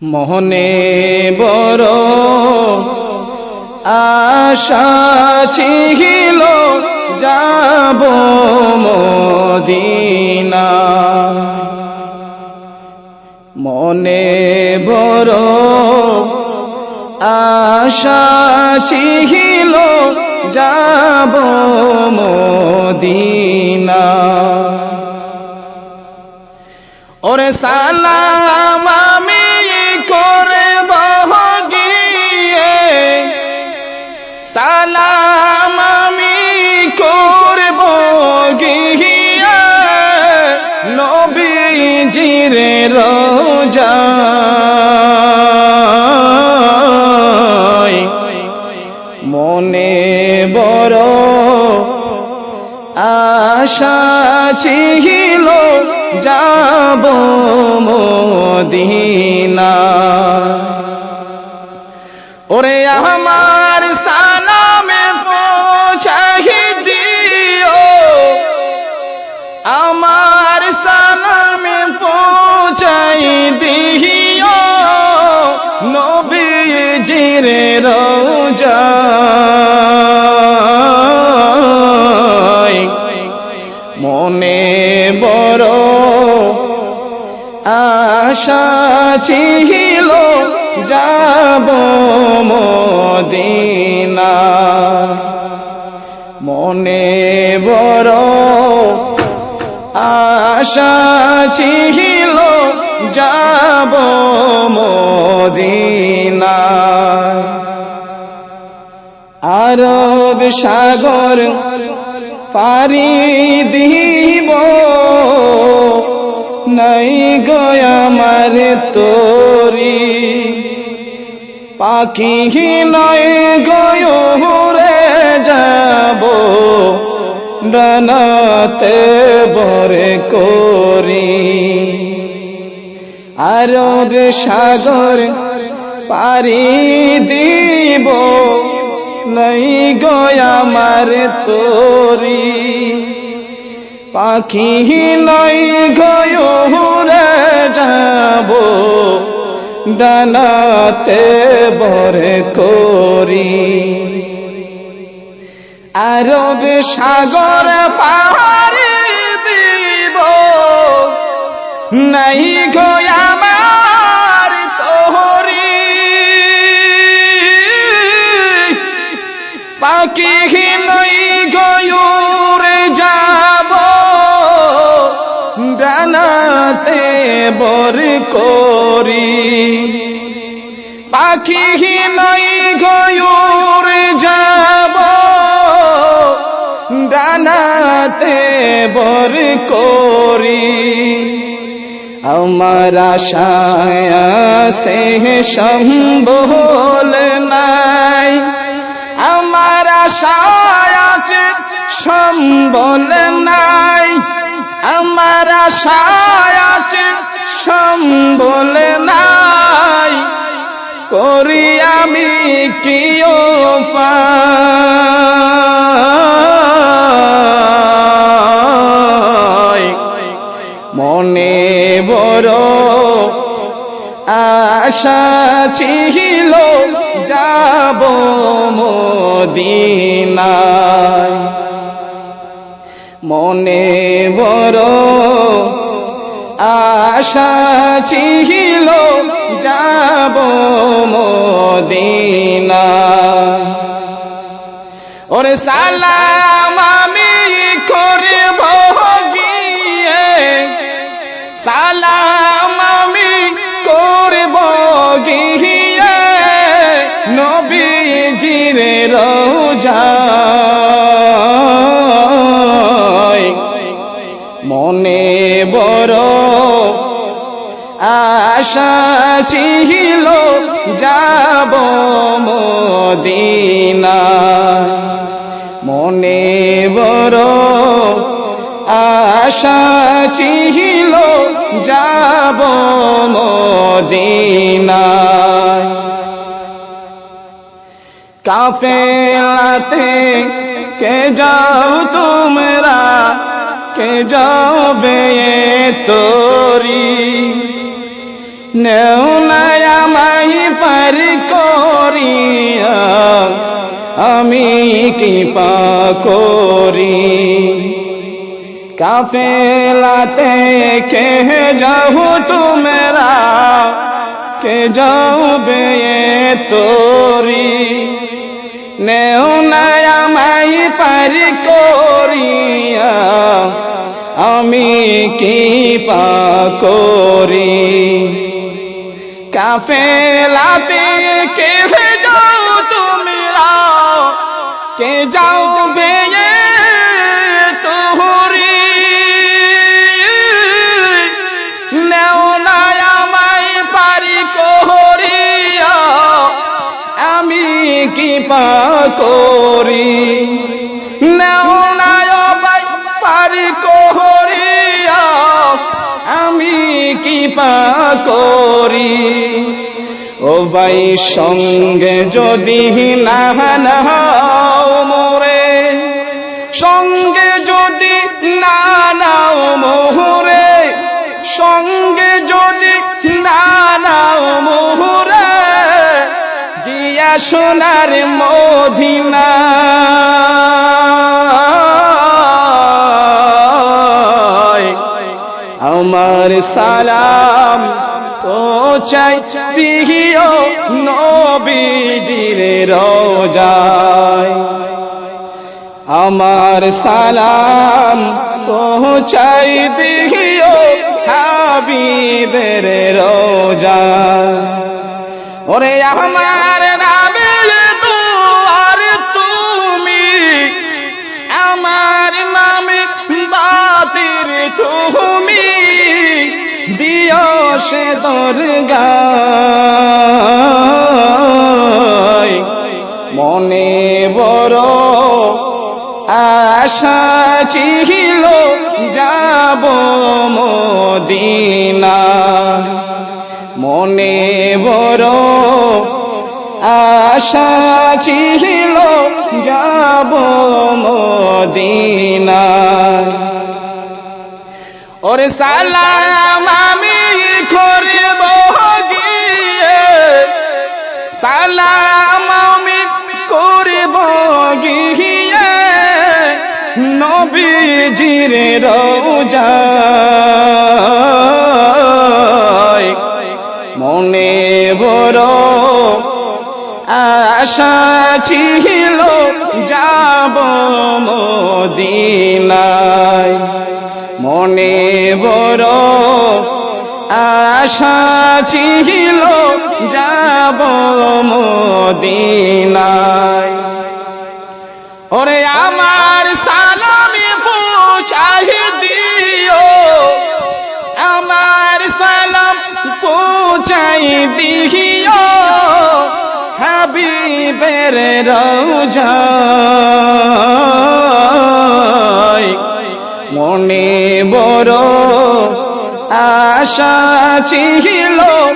মোহনে বড় আশা ছিল যাব মদিনা। মনে বড় আশা ছিল যাব মদিনা। ওরে সালাম আমি করব গিয়ে, সালাম আমি করব গিয়ে নবীজির রোজায়। মনে বড় আশা ছিল যাব মদিনা। ওরে আমার সালামে পৌঁছাই দিও, আমার সালামে পৌঁছাই দিও নবীজির রোজায়। মনে বড় আশা ছিল যাব মদিনা। মনে বড় আশা ছিল যাব মদিনা। আরব সাগর পারি দিব নাই গো আমার তরি, পাখি নাই গো উড়ে যাব ডানাতে বরে করি। আরব সাগর পারি দিব নাই গো আমার তরি, পাখি নাই গো উড়ে যাব ডানাতে বরে করি। আরব সাগর পাহাড়ি দিব নাই গো আমার তরি, পাখি নাই গো উড়ে যাব ডানাতে বর করি। পাখি নাই গো উড়ে যাব ডানাতে বর করি। আমার আশায় সে সম্বল নাই, আমার আশায় আছে সম্বল নাই, আমার আশায় আছে সম্বল নাই। করি আমি কি উপায়। মনে বড় আশা ছিল যাব মদিনায়। মনে বড় আশা ছিল যাব মদিনায়। ওরে সালাম আমি করব গিয়ে, সালাম আমি করব গিয়ে নবীজির রোজায়। মনে বড় আশা ছিল যাব মদিনা। মনে বড় আশা ছিল যাব মদিনা। কাফেলাতে কে যাও তোমরা, কে যাবে তোরি নেও না পার করিয়া আমি কি পা করি কাফেলাতে কে যাও তোমরা কে যাবে তোরি নেও না আমায় পার করিয়া আমি কি পা করি কাফেলাতে কে যাও তোমরা কে যাবে তোরি নেও না আমায় পার করিয়া আমি কি পা করি নেও না আমায় পার করিয়া আমি কি পা করি ও ভাই সঙ্গে যদি না নাও মোরে সঙ্গে যদি না নাও মোরে সঙ্গে যদি না নাও মোরে গিয়া সোনার মদিনা আমার সালাম পৌঁছাই দিও নবীজির রওজায় আমার সালাম পৌঁছাই দিও হাবিবের রওজায় ওরে আমার নামের দুয়ার তুমি আমার নামে বাতির তুমি দিও সে দরগায় মনে বড় আশা ছিল যাব মদিনা মনে বড় আশা ছিল যাব মদিনা ওরে সালাম আমি করব গিয়ে সালাম আমি করব গিয়ে নবীজির রওজায় মনে বড় আশা ছিল যাব মদিনায় মনে বড় আশা ছিল যাব মদিনায় ওরে আমার সালামি পৌঁছাই দিও আমার সালাম পৌঁছাই দিও হাবিবের রওজায় মনে বড় আশা ছিল